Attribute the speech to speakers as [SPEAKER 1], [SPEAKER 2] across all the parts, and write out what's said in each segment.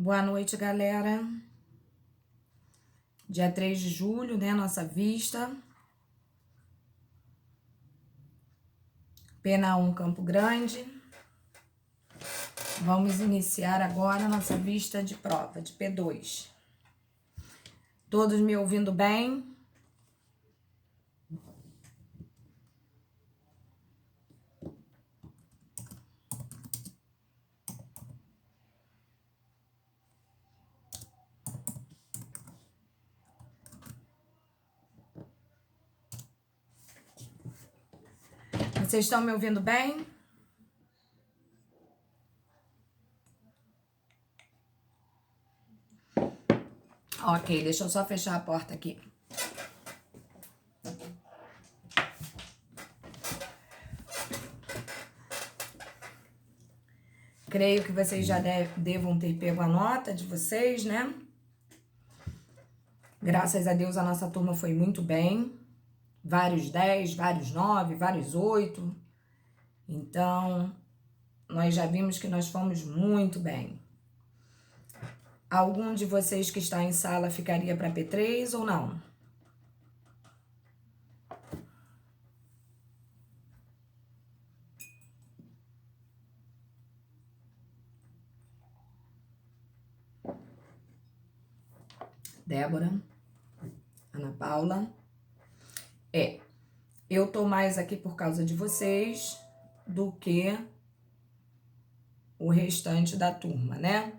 [SPEAKER 1] Boa noite, galera. Dia 3 de julho, né? Nossa vista. Pena 1, Campo Grande. Vamos iniciar agora a nossa vista de prova, de P2. Todos me ouvindo bem? Vocês estão me ouvindo bem? Ok, deixa eu só fechar a porta aqui. Creio que vocês já devam ter pego a nota de vocês, né? Graças a Deus a nossa turma foi muito bem. Vários 10, vários 9, vários 8. Então, nós já vimos que nós fomos muito bem. Algum de vocês que está em sala ficaria para P3 ou não? Débora, Ana Paula. Eu tô mais aqui por causa de vocês do que o restante da turma, né?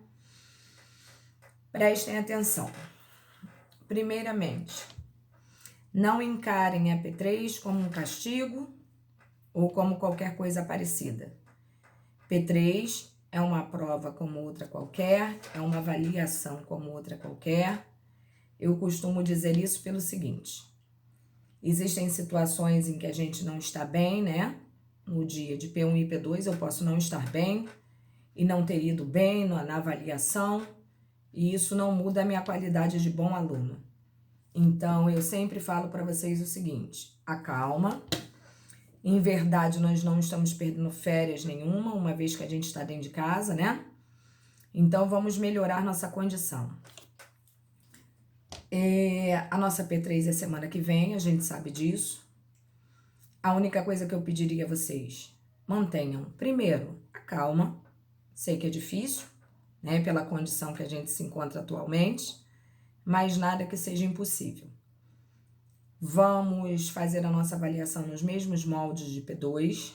[SPEAKER 1] Prestem atenção. Primeiramente, não encarem a P3 como um castigo ou como qualquer coisa parecida. P3 é uma prova como outra qualquer, é uma avaliação como outra qualquer. Eu costumo dizer isso pelo seguinte: existem situações em que a gente não está bem, né? No dia de P1 e P2 eu posso não estar bem e não ter ido bem na avaliação, e isso não muda a minha qualidade de bom aluno. Então, eu sempre falo para vocês o seguinte: acalma. Em verdade, nós não estamos perdendo férias nenhuma, uma vez que a gente está dentro de casa, né? Então, vamos melhorar nossa condição. A nossa P3 é semana que vem, a gente sabe disso. A única coisa que eu pediria a vocês, mantenham, primeiro, a calma. Sei que é difícil, né, pela condição que a gente se encontra atualmente, mas nada que seja impossível. Vamos fazer a nossa avaliação nos mesmos moldes de P2.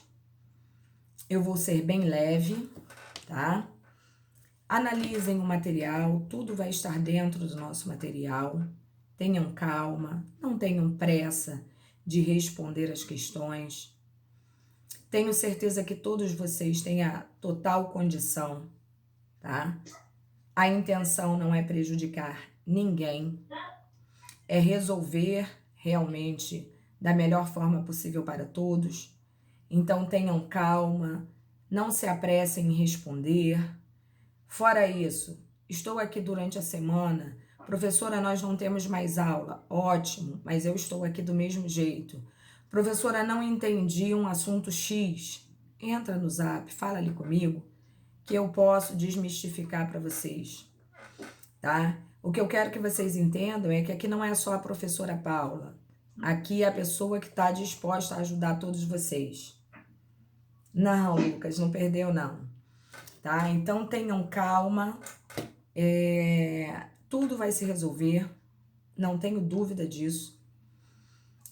[SPEAKER 1] Eu vou ser bem leve, tá? Analisem o material, tudo vai estar dentro do nosso material. Tenham calma, não tenham pressa de responder as questões. Tenho certeza que todos vocês têm a total condição, tá? A intenção não é prejudicar ninguém, é resolver realmente da melhor forma possível para todos. Então tenham calma, não se apressem em responder. Fora isso, estou aqui durante a semana. Professora, nós não temos mais aula. Ótimo, mas eu estou aqui do mesmo jeito. Professora, não entendi um assunto X. Entra no Zap, fala ali comigo, que eu posso desmistificar para vocês, tá? O que eu quero que vocês entendam é que aqui não é só a professora Paula. Aqui é a pessoa que está disposta a ajudar todos vocês. Não, Lucas, não perdeu não, tá? Então tenham calma, tudo vai se resolver, não tenho dúvida disso.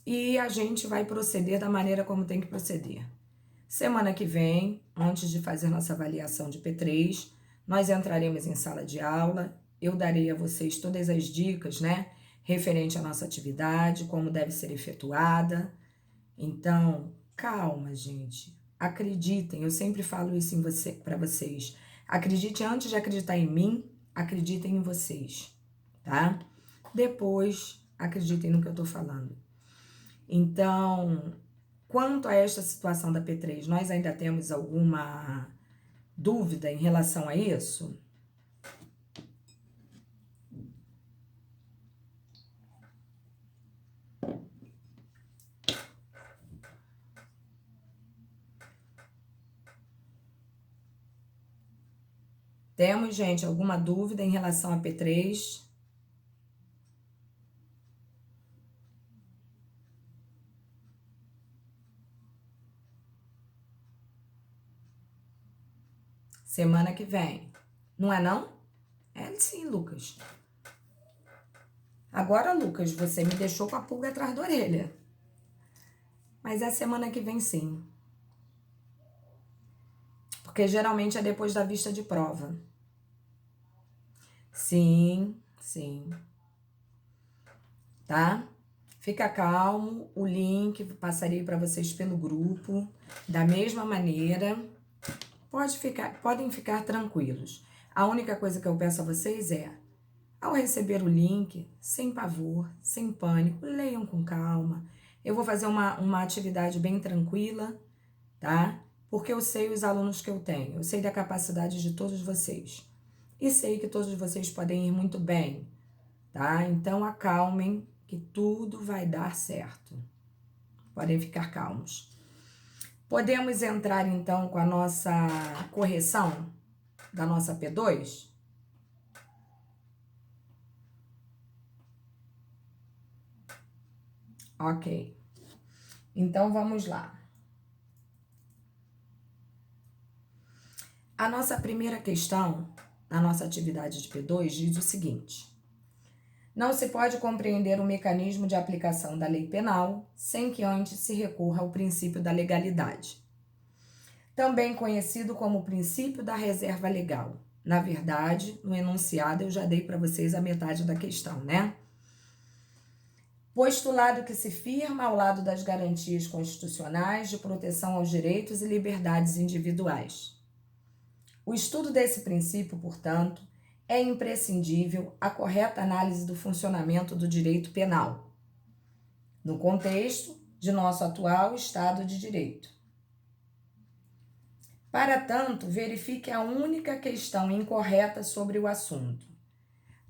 [SPEAKER 1] E a gente vai proceder da maneira como tem que proceder. Semana que vem, antes de fazer nossa avaliação de P3, nós entraremos em sala de aula. Eu darei a vocês todas as dicas, né, referente à nossa atividade, como deve ser efetuada. Então, calma, gente. Acreditem, eu sempre falo isso para vocês. Acredite antes de acreditar em mim, acreditem em vocês, tá? Depois, acreditem no que eu tô falando. Então, quanto a esta situação da P3, nós ainda temos alguma dúvida em relação a isso? Temos, gente, alguma dúvida em relação a P3? Semana que vem. Não é não? É sim, Lucas. Agora, Lucas, você me deixou com a pulga atrás da orelha. Mas é semana que vem sim. Porque geralmente é depois da vista de prova. Sim, sim. Tá? Fica calmo, o link passarei para vocês pelo grupo. Da mesma maneira, podem ficar tranquilos. A única coisa que eu peço a vocês é, ao receber o link, sem pavor, sem pânico, leiam com calma. Eu vou fazer uma atividade bem tranquila, tá? Porque eu sei os alunos que eu tenho, eu sei da capacidade de todos vocês. E sei que todos vocês podem ir muito bem, tá? Então acalmem, que tudo vai dar certo. Podem ficar calmos. Podemos entrar então com a nossa correção da nossa P2? Ok. Então vamos lá. A nossa primeira questão, na nossa atividade de P2, diz o seguinte: não se pode compreender o mecanismo de aplicação da lei penal sem que antes se recorra ao princípio da legalidade, também conhecido como o princípio da reserva legal. Na verdade, no enunciado eu já dei para vocês a metade da questão, né? Postulado que se firma ao lado das garantias constitucionais de proteção aos direitos e liberdades individuais. O estudo desse princípio, portanto, é imprescindível à correta análise do funcionamento do direito penal, no contexto de nosso atual Estado de Direito. Para tanto, verifique a única questão incorreta sobre o assunto.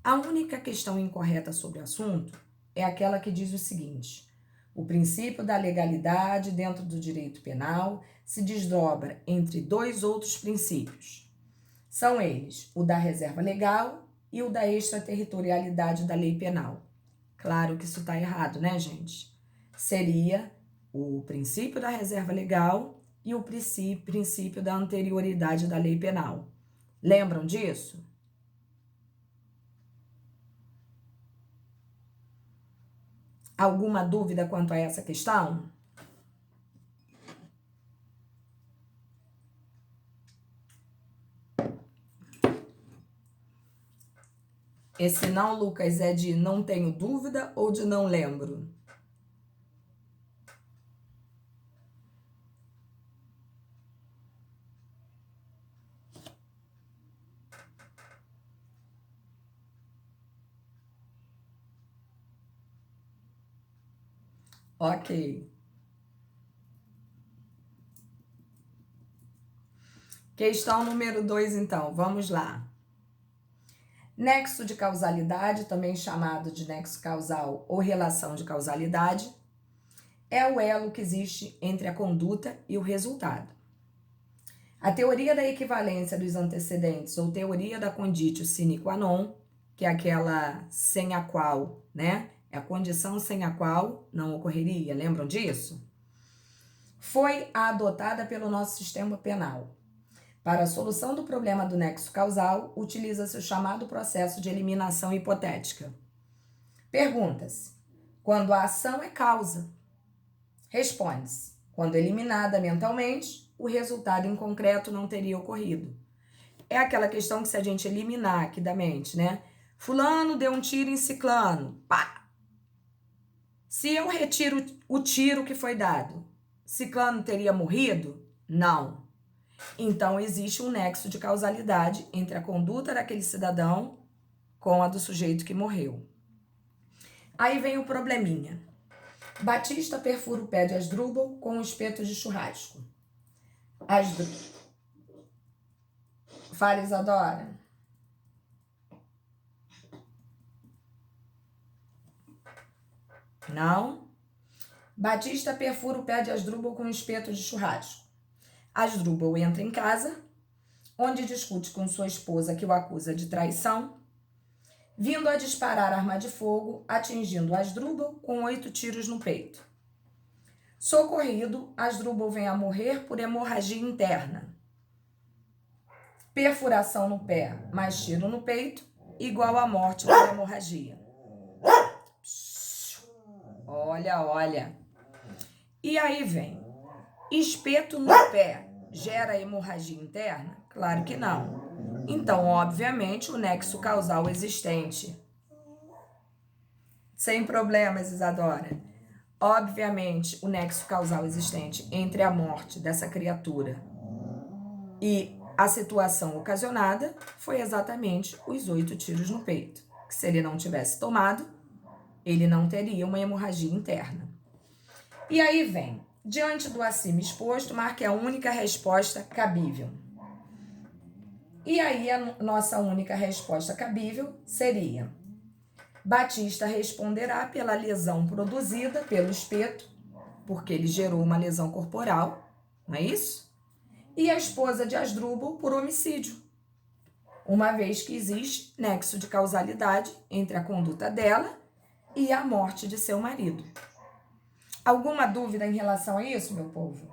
[SPEAKER 1] A única questão incorreta sobre o assunto é aquela que diz o seguinte: o princípio da legalidade dentro do direito penal se desdobra entre dois outros princípios. São eles o da reserva legal e o da extraterritorialidade da lei penal. Claro que isso está errado, né, gente? Seria o princípio da reserva legal e o princípio da anterioridade da lei penal. Lembram disso? Alguma dúvida quanto a essa questão? Esse não, Lucas, é de não tenho dúvida ou de não lembro? Ok. Questão número 2, então. Vamos lá. Nexo de causalidade, também chamado de nexo causal ou relação de causalidade, é o elo que existe entre a conduta e o resultado. A teoria da equivalência dos antecedentes ou teoria da conditio sine qua non, que é aquela sem a qual, né? É a condição sem a qual não ocorreria, lembram disso? Foi adotada pelo nosso sistema penal. Para a solução do problema do nexo causal, utiliza-se o chamado processo de eliminação hipotética. Pergunta-se: quando a ação é causa? Responde-se: quando eliminada mentalmente, o resultado em concreto não teria ocorrido. É aquela questão que se a gente eliminar aqui da mente, né? Fulano deu um tiro em ciclano. Pá! Se eu retiro o tiro que foi dado, ciclano teria morrido? Não. Então, existe um nexo de causalidade entre a conduta daquele cidadão com a do sujeito que morreu. Aí vem o probleminha. Batista perfura o pé de Asdrúbal com um espeto de churrasco. Fala, Isadora. Não? Batista perfura o pé de Asdrúbal com um espeto de churrasco. Asdrúbal entra em casa, onde discute com sua esposa que o acusa de traição, vindo a disparar arma de fogo, atingindo Asdrúbal com 8 tiros no peito. Socorrido, Asdrúbal vem a morrer por hemorragia interna. Perfuração no pé mais tiro no peito, igual à morte por hemorragia. Olha, olha. E aí vem, espeto no pé gera hemorragia interna? Claro que não. Então, obviamente, o nexo causal existente. Sem problemas, Isadora. Obviamente, o nexo causal existente entre a morte dessa criatura e a situação ocasionada foi exatamente os 8 tiros no peito. Que se ele não tivesse tomado, ele não teria uma hemorragia interna. E aí vem, diante do acima exposto, marque a única resposta cabível. E aí a nossa única resposta cabível seria: Batista responderá pela lesão produzida pelo espeto, porque ele gerou uma lesão corporal, não é isso? E a esposa de Asdrúbal por homicídio, uma vez que existe nexo de causalidade entre a conduta dela e a morte de seu marido. Alguma dúvida em relação a isso, meu povo?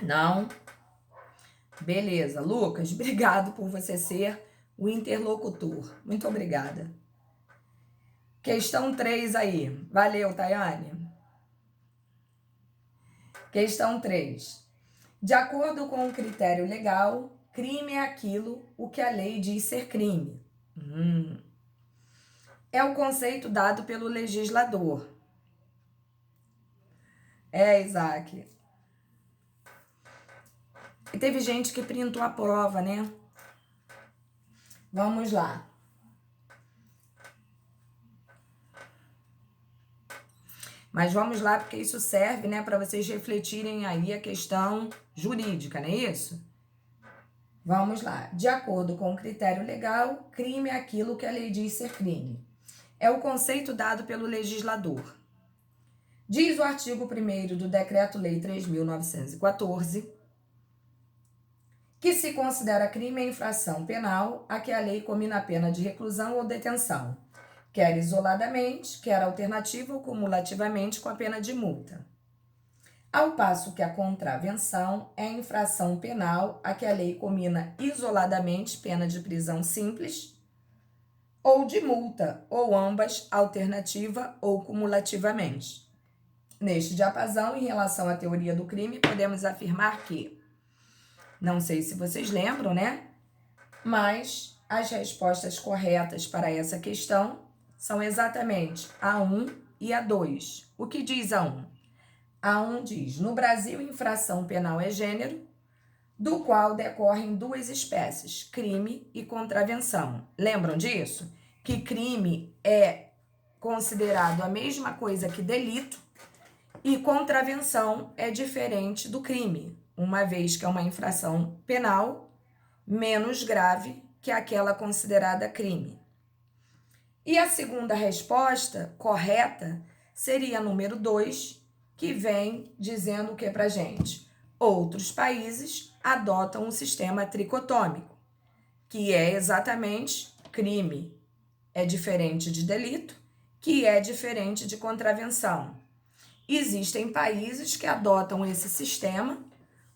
[SPEAKER 1] Não? Beleza. Lucas, obrigado por você ser o interlocutor. Muito obrigada. Questão 3 aí. Valeu, Tayane. Questão 3. De acordo com o critério legal, crime é aquilo o que a lei diz ser crime. É o conceito dado pelo legislador. Isaac. E teve gente que printou a prova, né? Vamos lá. Mas vamos lá, porque isso serve, né, para vocês refletirem aí a questão jurídica, não é isso? Vamos lá. De acordo com o critério legal, crime é aquilo que a lei diz ser crime. É o conceito dado pelo legislador. Diz o artigo 1º do Decreto-Lei 3.914 que se considera crime a infração penal a que a lei comina a pena de reclusão ou detenção, quer isoladamente, quer alternativa ou cumulativamente com a pena de multa. Ao passo que a contravenção é a infração penal a que a lei comina isoladamente pena de prisão simples ou de multa, ou ambas, alternativa ou cumulativamente. Neste diapasão, em relação à teoria do crime, podemos afirmar que, não sei se vocês lembram, né? Mas as respostas corretas para essa questão são exatamente a 1 e a 2. O que diz a 1? A 1 diz: no Brasil, infração penal é gênero, do qual decorrem 2 espécies, crime e contravenção. Lembram disso? Que crime é considerado a mesma coisa que delito e contravenção é diferente do crime, uma vez que é uma infração penal menos grave que aquela considerada crime. E a segunda resposta correta seria a número 2, que vem dizendo o que pra gente? Outros países adotam um sistema tricotômico, que é exatamente crime é diferente de delito, que é diferente de contravenção. Existem países que adotam esse sistema,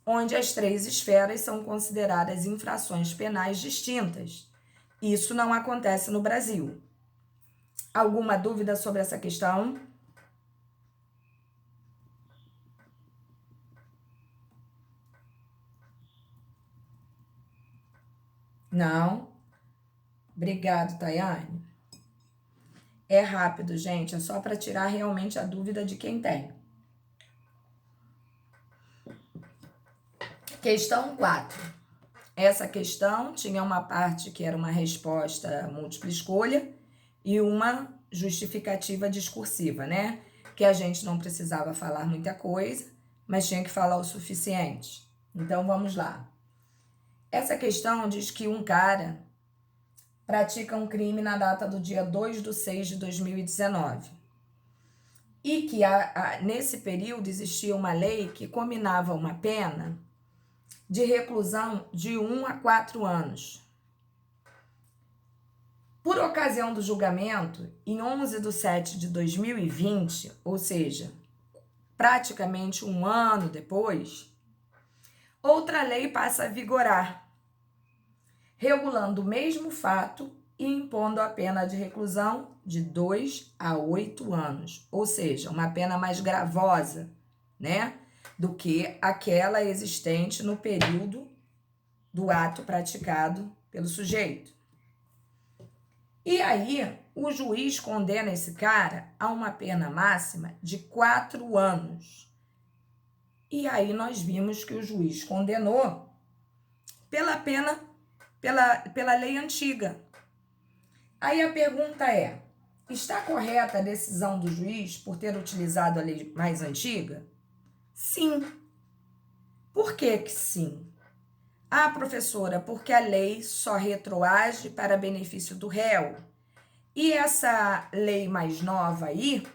[SPEAKER 1] onde as 3 esferas são consideradas infrações penais distintas. Isso não acontece no Brasil. Alguma dúvida sobre essa questão? Não? Obrigado, Tayane. É rápido, gente, é só para tirar realmente a dúvida de quem tem. Questão 4. Essa questão tinha uma parte que era uma resposta múltipla escolha e uma justificativa discursiva, né? Que a gente não precisava falar muita coisa, mas tinha que falar o suficiente. Então, vamos lá. Essa questão diz que um cara, pratica um crime na data do dia 2/6/2019. E que nesse período existia uma lei que combinava uma pena de reclusão de 1 a 4 anos. Por ocasião do julgamento, em 11/7/2020, ou seja, praticamente um ano depois, outra lei passa a vigorar, regulando o mesmo fato e impondo a pena de reclusão de 2 a 8 anos, ou seja, uma pena mais gravosa, né, do que aquela existente no período do ato praticado pelo sujeito. E aí, o juiz condena esse cara a uma pena máxima de 4 anos. E aí nós vimos que o juiz condenou pela pena, pela lei antiga. Aí a pergunta é, está correta a decisão do juiz por ter utilizado a lei mais antiga? Sim. Por que sim? Ah, professora, porque a lei só retroage para benefício do réu. E essa lei mais nova aí,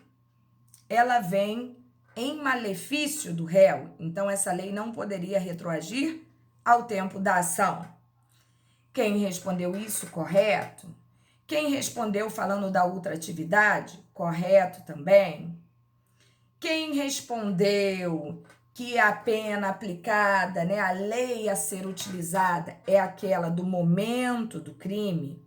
[SPEAKER 1] ela vem em malefício do réu. Então, essa lei não poderia retroagir ao tempo da ação. Quem respondeu isso, correto? Quem respondeu falando da ultratividade, correto também? Quem respondeu que a pena aplicada, né, a lei a ser utilizada é aquela do momento do crime,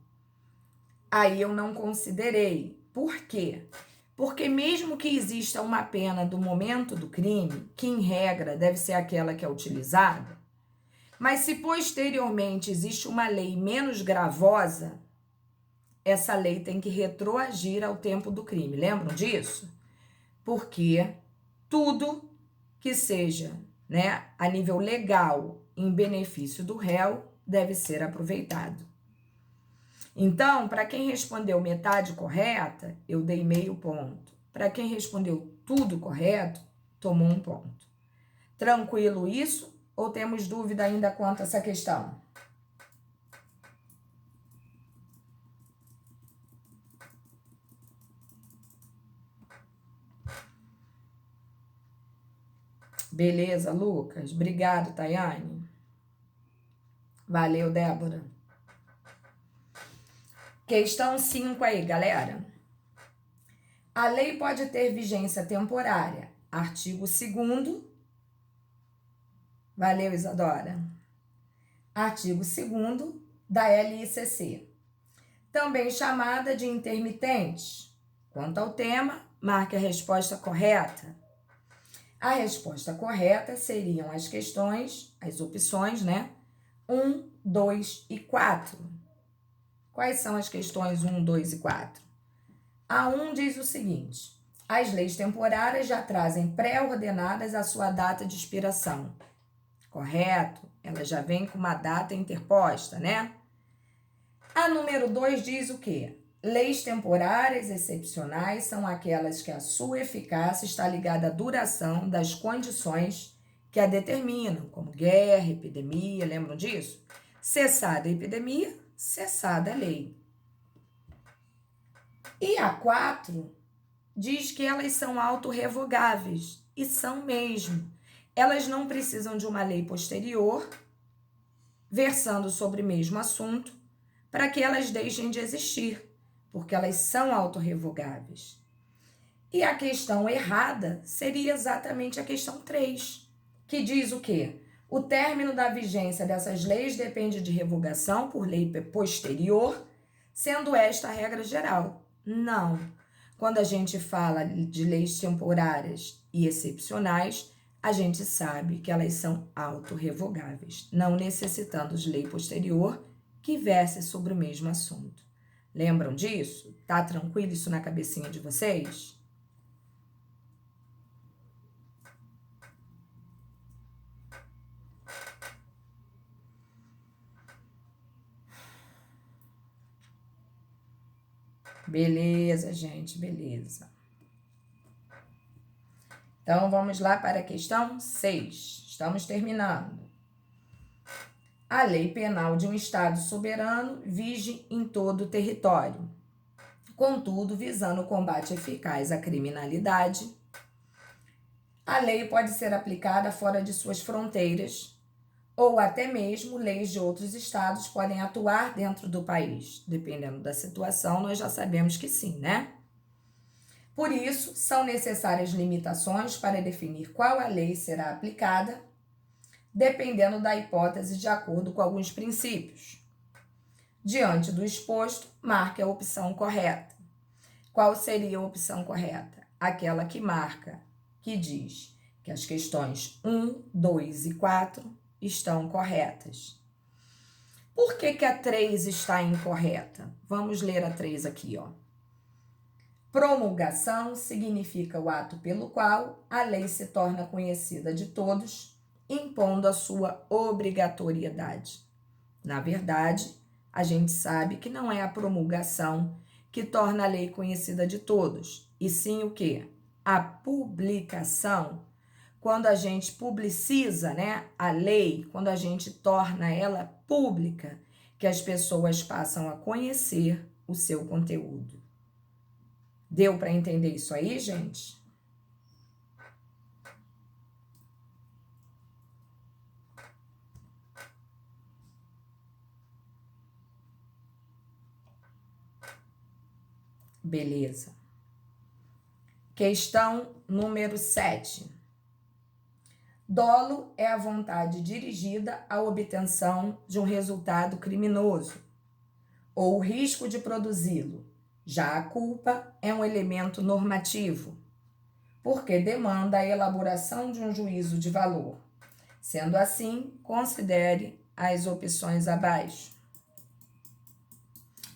[SPEAKER 1] aí eu não considerei. Por quê? Porque mesmo que exista uma pena do momento do crime, que em regra deve ser aquela que é utilizada, mas se posteriormente existe uma lei menos gravosa, essa lei tem que retroagir ao tempo do crime. Lembram disso? Porque tudo que seja, né, a nível legal em benefício do réu deve ser aproveitado. Então, para quem respondeu metade correta, eu dei meio ponto. Para quem respondeu tudo correto, tomou 1 ponto. Tranquilo isso? Ou temos dúvida ainda quanto a essa questão? Beleza, Lucas? Obrigado, Tayane. Valeu, Débora. Questão 5 aí, galera. A lei pode ter vigência temporária. Artigo 2º. Valeu, Isadora. Artigo 2º da LICC. Também chamada de intermitente. Quanto ao tema, marque a resposta correta. A resposta correta seriam as questões, as opções, né? 1, 2 e 4. Quais são as questões 1, 2 e 4? A 1 diz o seguinte: as leis temporárias já trazem pré-ordenadas a sua data de expiração. Correto? Ela já vem com uma data interposta, né? A número 2 diz o quê? Leis temporárias excepcionais são aquelas que a sua eficácia está ligada à duração das condições que a determinam, como guerra, epidemia, lembram disso? Cessada a epidemia, cessada a lei. E a 4 diz que elas são autorrevogáveis, e são mesmo. Elas não precisam de uma lei posterior, versando sobre o mesmo assunto, para que elas deixem de existir, porque elas são autorrevogáveis. E a questão errada seria exatamente a questão 3, que diz o quê? O término da vigência dessas leis depende de revogação por lei posterior, sendo esta a regra geral. Não. Quando a gente fala de leis temporárias e excepcionais, a gente sabe que elas são autorrevogáveis, não necessitando de lei posterior que verse sobre o mesmo assunto. Lembram disso? Tá tranquilo isso na cabecinha de vocês? Beleza, gente, beleza. Então, vamos lá para a questão 6. Estamos terminando. A lei penal de um Estado soberano vige em todo o território. Contudo, visando o combate eficaz à criminalidade, a lei pode ser aplicada fora de suas fronteiras, ou até mesmo leis de outros estados podem atuar dentro do país. Dependendo da situação, nós já sabemos que sim, né? Por isso, são necessárias limitações para definir qual a lei será aplicada, dependendo da hipótese de acordo com alguns princípios. Diante do exposto, marque a opção correta. Qual seria a opção correta? Aquela que marca, que diz que as questões 1, 2 e 4 estão corretas. Por que a 3 está incorreta? Vamos ler a 3 aqui, ó. Promulgação significa o ato pelo qual a lei se torna conhecida de todos, impondo a sua obrigatoriedade. Na verdade, a gente sabe que não é a promulgação que torna a lei conhecida de todos, e sim o quê? A publicação. Quando a gente publiciza, né, a lei, quando a gente torna ela pública, que as pessoas passam a conhecer o seu conteúdo. Deu para entender isso aí, gente? Beleza. Questão número 7. Dolo é a vontade dirigida à obtenção de um resultado criminoso ou o risco de produzi-lo. Já a culpa é um elemento normativo, porque demanda a elaboração de um juízo de valor. Sendo assim, considere as opções abaixo.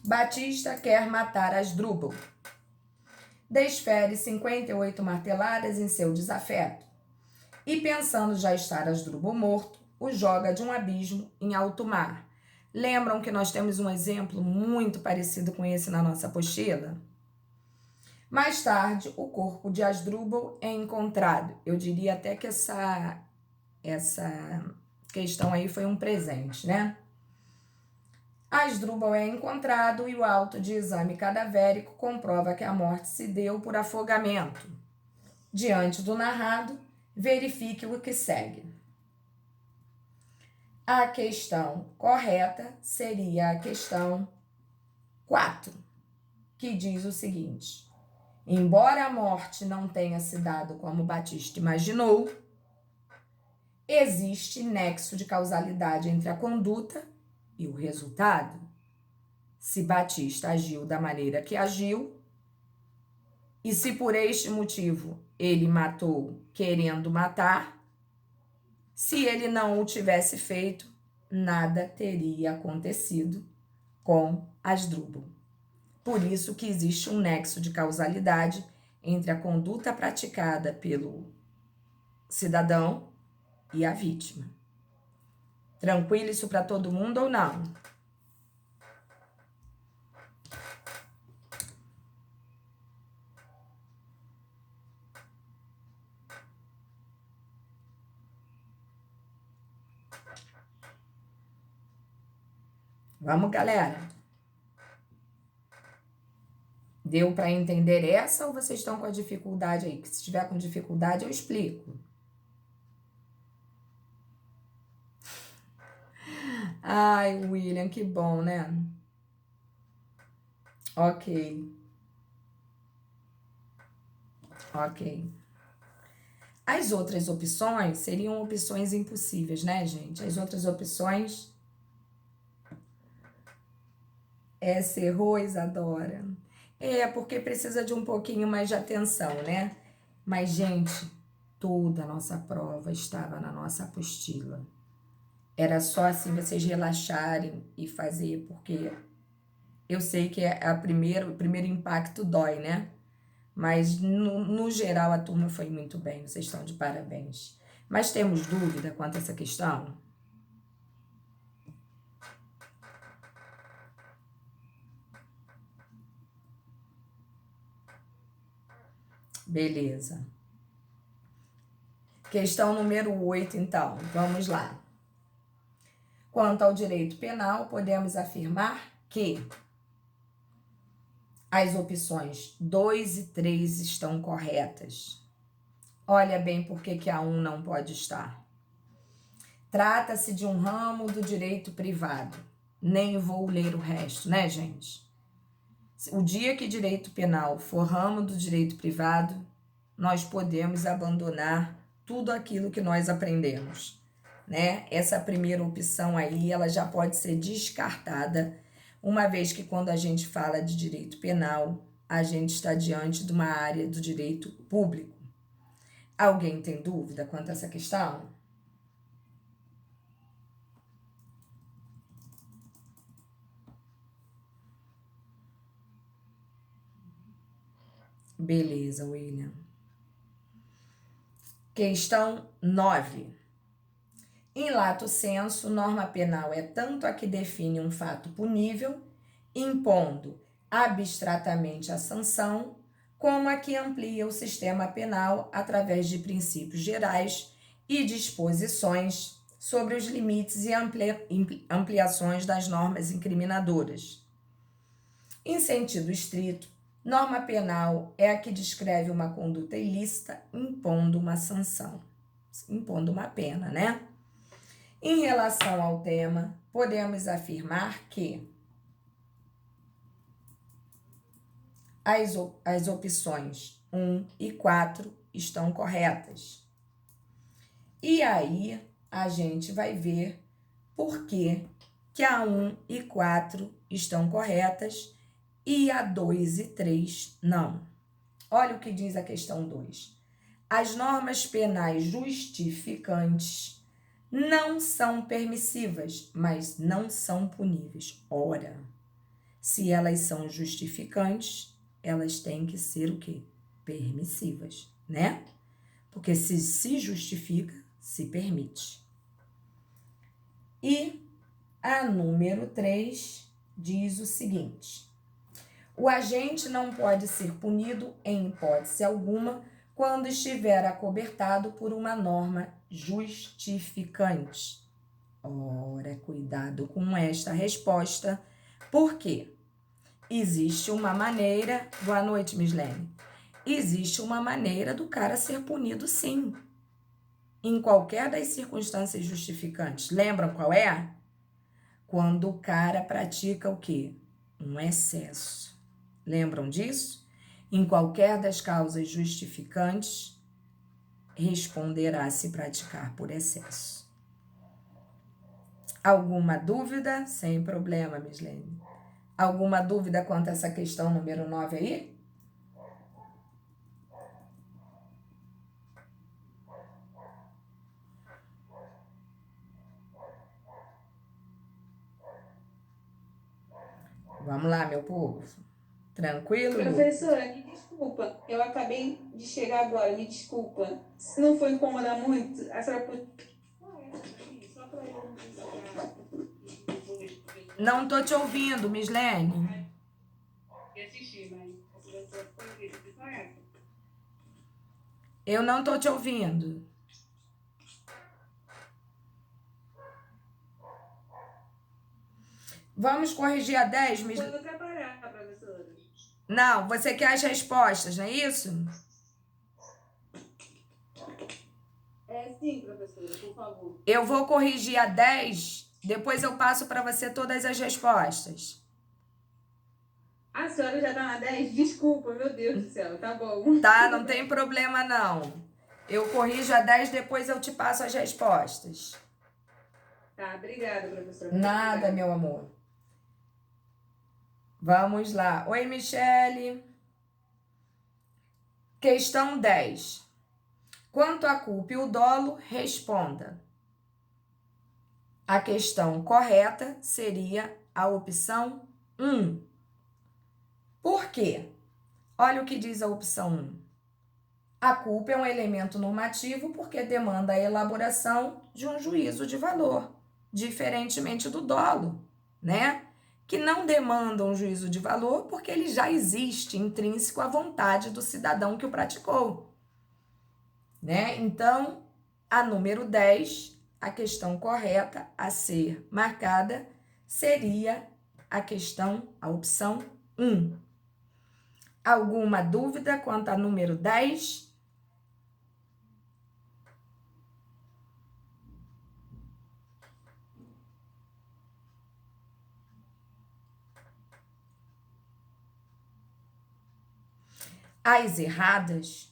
[SPEAKER 1] Batista quer matar Asdrúbal. Desfere 58 marteladas em seu desafeto e, pensando já estar Asdrúbal morto, o joga de um abismo em alto mar. Lembram que nós temos um exemplo muito parecido com esse na nossa apostila? Mais tarde, o corpo de Asdrúbal é encontrado. Eu diria até que essa questão aí foi um presente, né? Asdrúbal é encontrado e o auto de exame cadavérico comprova que a morte se deu por afogamento. Diante do narrado, verifique o que segue. A questão correta seria a questão 4, que diz o seguinte: embora a morte não tenha se dado como Batista imaginou, existe nexo de causalidade entre a conduta e o resultado. Se Batista agiu da maneira que agiu, e se por este motivo ele matou querendo matar, se ele não o tivesse feito, nada teria acontecido com Asdrúbal. Por isso que existe um nexo de causalidade entre a conduta praticada pelo cidadão e a vítima. Tranquilo isso para todo mundo ou não? Vamos, galera? Deu para entender essa ou vocês estão com a dificuldade aí? Se estiver com dificuldade, eu explico. Ai, William, que bom, né? Ok. Ok. As outras opções seriam opções impossíveis, né, gente? As outras opções... Essa errou, Isadora. É, porque precisa de um pouquinho mais de atenção, né? Mas, gente, toda a nossa prova estava na nossa apostila. Era só assim vocês relaxarem e fazer, porque eu sei que o primeiro impacto dói, né? Mas, no geral, a turma foi muito bem, vocês estão de parabéns. Mas temos dúvida quanto a essa questão? Beleza. Questão número 8, então. Vamos lá. Quanto ao direito penal, podemos afirmar que as opções 2 e 3 estão corretas. Olha bem por que a 1 não pode estar. Trata-se de um ramo do direito privado. Nem vou ler o resto, né, gente? O dia que direito penal for ramo do direito privado, nós podemos abandonar tudo aquilo que nós aprendemos, né? Essa primeira opção aí, ela já pode ser descartada, uma vez que quando a gente fala de direito penal, a gente está diante de uma área do direito público. Alguém tem dúvida quanto a essa questão? Beleza, William. Questão 9. Em lato sensu, norma penal é tanto a que define um fato punível, impondo abstratamente a sanção, como a que amplia o sistema penal através de princípios gerais e disposições sobre os limites e ampliações das normas incriminadoras. Em sentido estrito, norma penal é a que descreve uma conduta ilícita impondo uma sanção, impondo uma pena, né? Em relação ao tema, podemos afirmar que as opções 1 e 4 estão corretas. E aí, a gente vai ver por que a 1 e 4 estão corretas e a 2 e 3 não. Olha o que diz a questão 2. As normas penais justificantes não são permissivas, mas não são puníveis. Ora, se elas são justificantes, elas têm que ser o quê? Permissivas, né? Porque se justifica, se permite. E a número 3 diz o seguinte: o agente não pode ser punido em hipótese alguma quando estiver acobertado por uma norma justificante. Ora, cuidado com esta resposta. Por quê? Existe uma maneira... Boa noite, Mislene. Existe uma maneira do cara ser punido, sim. Em qualquer das circunstâncias justificantes. Lembram qual é? Quando o cara pratica o quê? Um excesso. Lembram disso? Em qualquer das causas justificantes, responderá se praticar por excesso. Alguma dúvida? Sem problema, Mislene. Alguma dúvida quanto a essa questão número 9 aí? Vamos lá, meu povo. Tranquilo?
[SPEAKER 2] Professora, me desculpa, eu acabei de chegar agora, me desculpa. Se não for incomodar muito, a senhora pode... Só para eu não precisar depois.
[SPEAKER 1] Não tô te ouvindo, Mislene. Eu não tô te ouvindo. Vamos corrigir a 10, Mislene.
[SPEAKER 2] Vou trabalhar, professora.
[SPEAKER 1] Não, você quer as respostas, não é isso?
[SPEAKER 2] Sim, professora, por favor.
[SPEAKER 1] Eu vou corrigir a 10, depois eu passo para você todas as respostas.
[SPEAKER 2] A senhora já tá na 10? Desculpa, meu Deus do céu, tá bom.
[SPEAKER 1] Tá, não tem problema não. Eu corrijo a 10, depois eu te passo as respostas.
[SPEAKER 2] Tá, obrigada, professora.
[SPEAKER 1] Nada, meu amor. Vamos lá. Oi, Michele. Questão 10. Quanto à culpa e o dolo, responda. A questão correta seria a opção 1. Por quê? Olha o que diz a opção 1. A culpa é um elemento normativo porque demanda a elaboração de um juízo de valor, diferentemente do dolo, né? Que não demanda um juízo de valor porque ele já existe intrínseco à vontade do cidadão que o praticou, né? Então, a número 10, a questão correta a ser marcada seria a opção 1. Alguma dúvida quanto ao número 10? As erradas?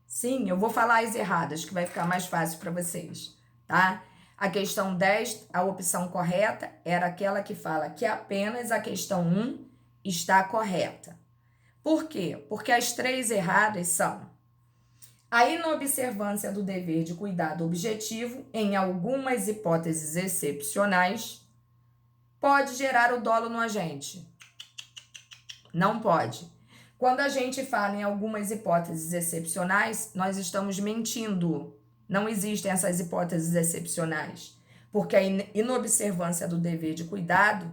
[SPEAKER 1] Sim, eu vou falar as erradas, que vai ficar mais fácil para vocês, tá? A questão 10, a opção correta, era aquela que fala que apenas a questão 1 está correta. Por quê? Porque as 3 erradas são: a inobservância do dever de cuidado objetivo, em algumas hipóteses excepcionais, pode gerar o dolo no agente. Não pode. Quando a gente fala em algumas hipóteses excepcionais, nós estamos mentindo. Não existem essas hipóteses excepcionais, porque a inobservância do dever de cuidado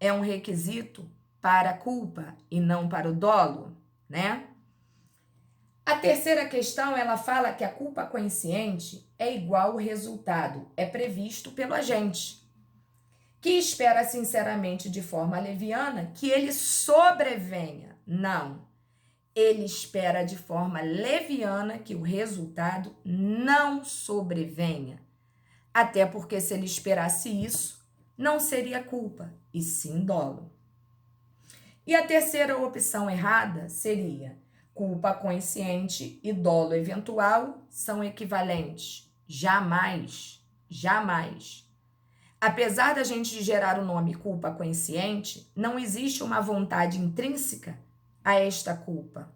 [SPEAKER 1] é um requisito para a culpa e não para o dolo, né? A terceira questão, ela fala que a culpa consciente é igual ao resultado, é previsto pelo agente, que espera sinceramente de forma leviana que ele sobrevenha. Não. Ele espera de forma leviana que o resultado não sobrevenha. Até porque se ele esperasse isso, não seria culpa, e sim dolo. E a terceira opção errada seria: culpa consciente e dolo eventual são equivalentes. Jamais, jamais. Apesar da gente gerar o nome culpa consciente, não existe uma vontade intrínseca a esta culpa,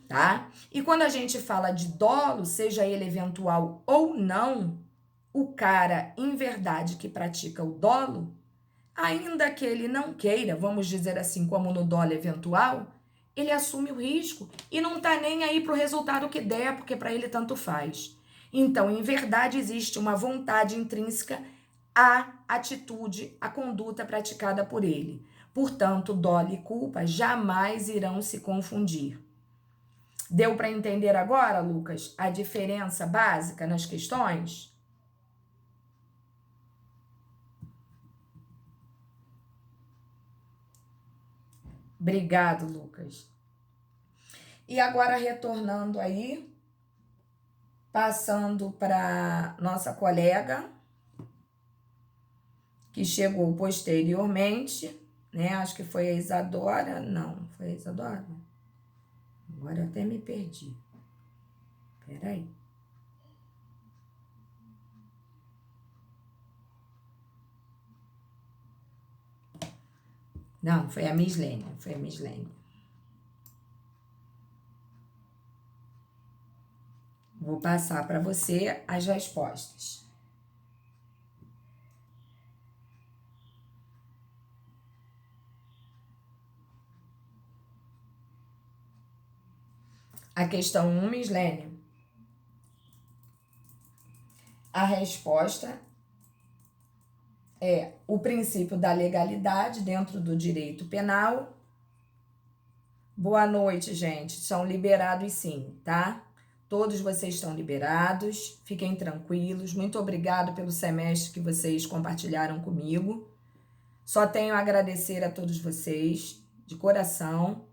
[SPEAKER 1] tá? E quando a gente fala de dolo, seja ele eventual ou não, o cara, em verdade, que pratica o dolo, ainda que ele não queira, vamos dizer assim, como no dolo eventual, ele assume o risco e não tá nem aí pro resultado que der, porque para ele tanto faz. Então, em verdade, existe uma vontade intrínseca à atitude, à conduta praticada por ele. Portanto, dolo e culpa jamais irão se confundir. Deu para entender agora, Lucas, a diferença básica nas questões? Obrigado, Lucas. E agora, retornando aí, passando para nossa colega, que chegou posteriormente, né? Acho que foi a Isadora. Não, foi a Isadora? Agora eu até me perdi. Peraí. Não, foi a Mislene. Foi a Mislene. Vou passar para você as respostas. A questão 1, Mislene. A resposta é o princípio da legalidade dentro do direito penal. Boa noite, gente. São liberados sim, tá? Todos vocês estão liberados. Fiquem tranquilos. Muito obrigado pelo semestre que vocês compartilharam comigo. Só tenho a agradecer a todos vocês, de coração.